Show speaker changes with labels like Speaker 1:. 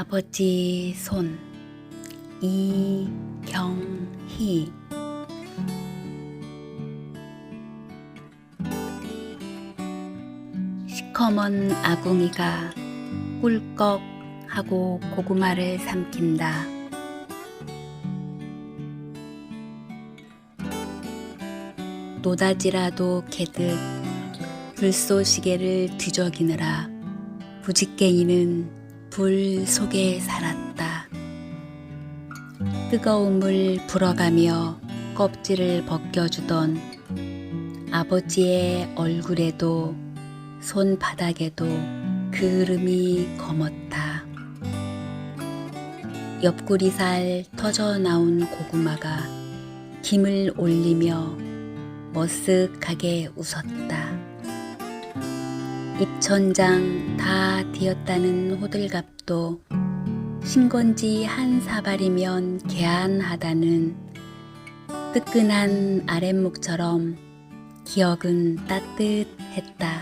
Speaker 1: 아버지 손 이경희. 시커먼 아궁이가 꿀꺽 하고 고구마를 삼킨다. 노다지라도 개듯 불쏘시개를 뒤적이느라 부직갱이는 불 속에 살았다. 뜨거움을 불어가며 껍질을 벗겨주던 아버지의 얼굴에도 손바닥에도 그름이 검었다. 옆구리살 터져 나온 고구마가 김을 올리며 머쓱하게 웃었다. 입천장 다 디었다는 호들갑도 신건지 한 사발이면 개안하다는 뜨끈한 아랫목처럼 기억은 따뜻했다.